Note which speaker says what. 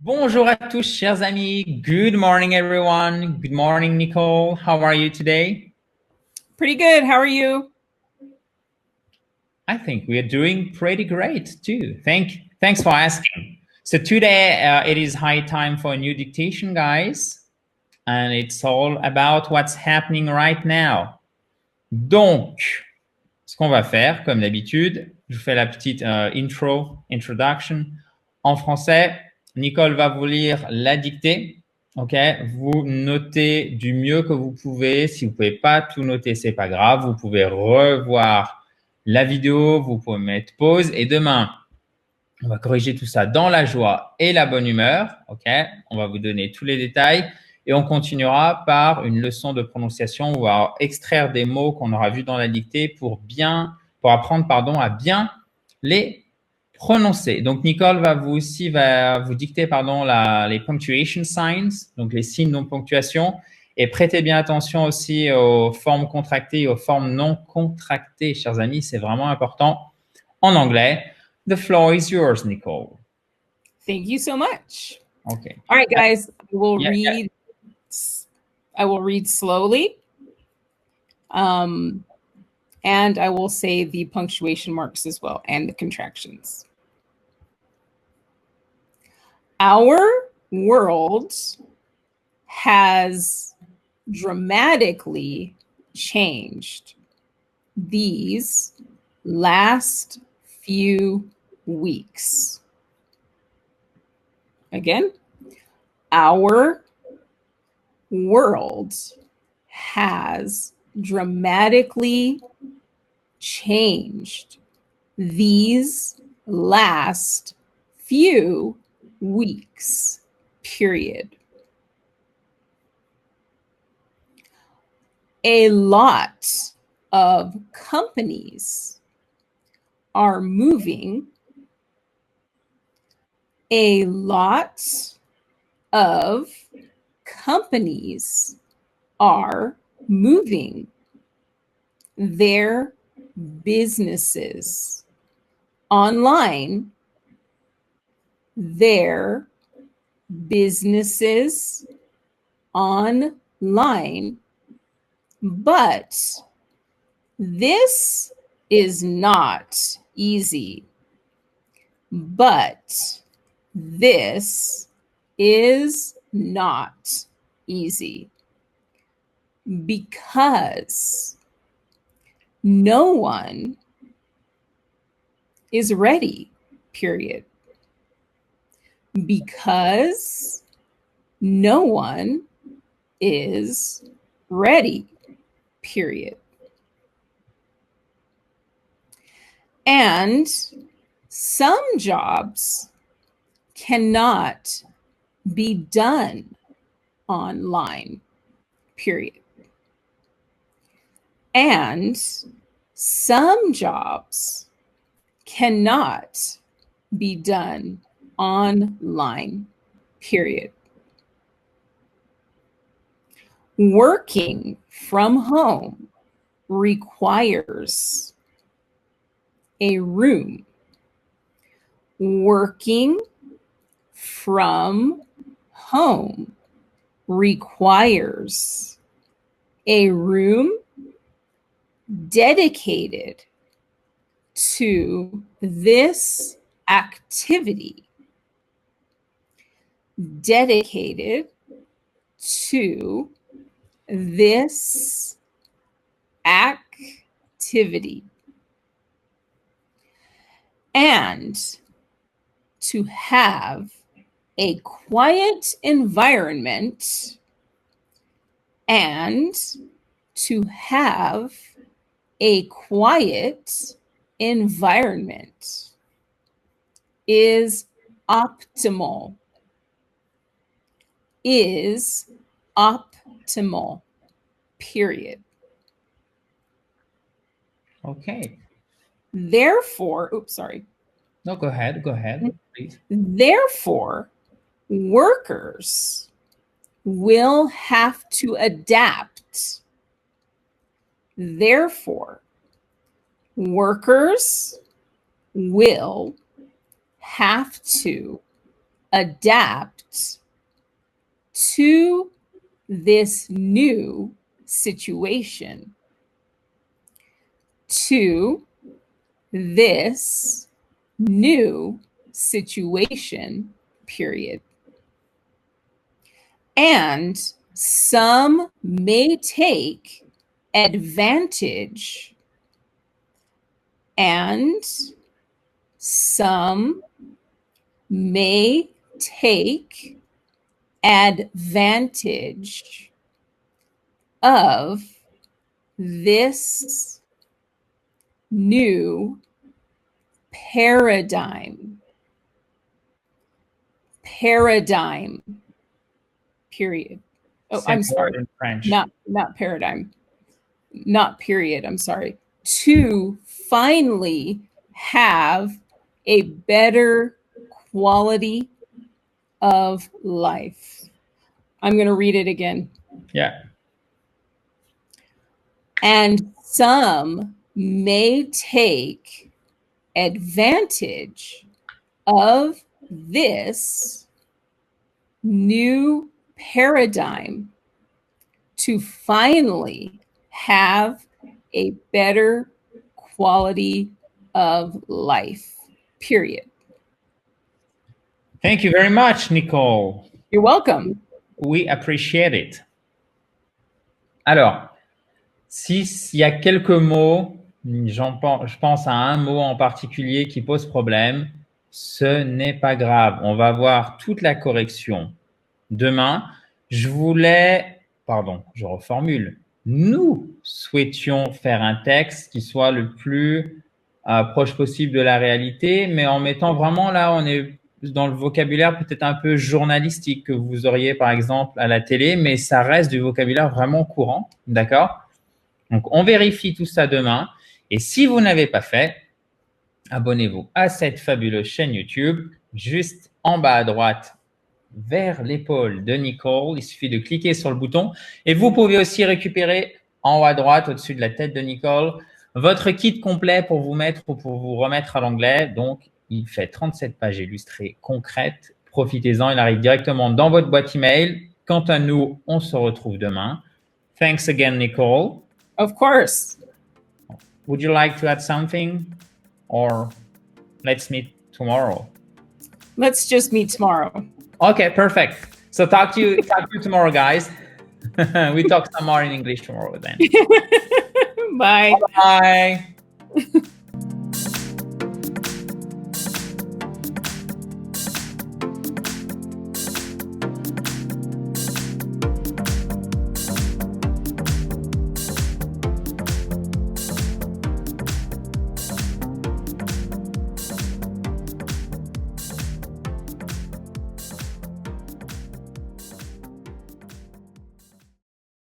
Speaker 1: Bonjour à tous, chers amis. Good morning, everyone. Good morning, Nicole. How are you today?
Speaker 2: Pretty good. How are you?
Speaker 1: I think we are doing pretty great too. Thanks for asking. So today it is high time for a new dictation, guys, and it's all about what's happening right now. Donc, ce qu'on va faire, comme d'habitude, je vous fais la petite introduction en français. Nicole va vous lire la dictée. OK? Vous notez du mieux que vous pouvez. Si vous pouvez pas tout noter, c'est pas grave. Vous pouvez revoir la vidéo. Vous pouvez mettre pause. Et demain, on va corriger tout ça dans la joie et la bonne humeur. OK? On va vous donner tous les détails. Et on continuera par une leçon de prononciation. On va extraire des mots qu'on aura vus dans la dictée pour apprendre, à bien les prononcer. Donc, Nicole va vous dicter, les punctuation signs, donc les signes de ponctuation. Et prêtez bien attention aussi aux formes contractées et aux formes non contractées, chers amis. C'est vraiment important en anglais. The floor is yours, Nicole.
Speaker 2: Thank you so much.
Speaker 1: Okay.
Speaker 2: All right, guys.
Speaker 1: Yeah.
Speaker 2: I will read slowly. And I will say the punctuation marks as well and the contractions. Our world has dramatically changed these last few weeks. Again, our world has dramatically changed these last few weeks, period. A lot of companies are moving. A lot of companies are moving their businesses online. Their businesses online. But this is not easy. But this is not easy because no one is ready, period. Because no one is ready, period. And some jobs cannot be done online, period. And some jobs cannot be done online, period. Working from home requires a room. Working from home requires a room dedicated to this activity. Dedicated to this activity. And to have a quiet environment and to have a quiet environment is optimal. Is optimal, period.
Speaker 1: Okay.
Speaker 2: Therefore, oops, sorry.
Speaker 1: No, go ahead, please.
Speaker 2: Therefore, workers will have to adapt. Therefore, workers will have to adapt to this new situation. To this new situation, period. And some may take advantage, and some may take advantage of this new paradigm. Paradigm, period. Oh,
Speaker 1: Same
Speaker 2: I'm sorry.
Speaker 1: word in French.
Speaker 2: Not paradigm. Not period. I'm sorry. To finally have a better quality of life. I'm going to read it again.
Speaker 1: Yeah.
Speaker 2: And some may take advantage of this new paradigm to finally have a better quality of life, period.
Speaker 1: Thank you very much, Nicole.
Speaker 2: You're welcome.
Speaker 1: We appreciate it. Alors, s'il y a quelques mots, je pense à un mot en particulier qui pose problème, ce n'est pas grave. On va voir toute la correction demain. Je reformule. Nous souhaitions faire un texte qui soit le plus proche possible de la réalité, mais en mettant vraiment là, on est dans le vocabulaire peut-être un peu journalistique que vous auriez par exemple à la télé, mais ça reste du vocabulaire vraiment courant, d'accord? Donc, on vérifie tout ça demain. Et si vous n'avez pas fait, abonnez-vous à cette fabuleuse chaîne YouTube, juste en bas à droite, vers l'épaule de Nicole. Il suffit de cliquer sur le bouton. Et vous pouvez aussi récupérer en haut à droite, au-dessus de la tête de Nicole, votre kit complet pour vous mettre ou pour vous remettre à l'anglais. Donc, il fait 37 pages illustrées concrètes. Profitez-en, il arrive directement dans votre boîte email. Quant à nous, on se retrouve demain. Thanks again, Nicole.
Speaker 2: Of course.
Speaker 1: Would you like to add something, or let's meet tomorrow?
Speaker 2: Let's just meet tomorrow.
Speaker 1: Okay, perfect. So talk to you tomorrow, guys. We talk some more in English tomorrow then.
Speaker 2: Bye.
Speaker 1: Bye.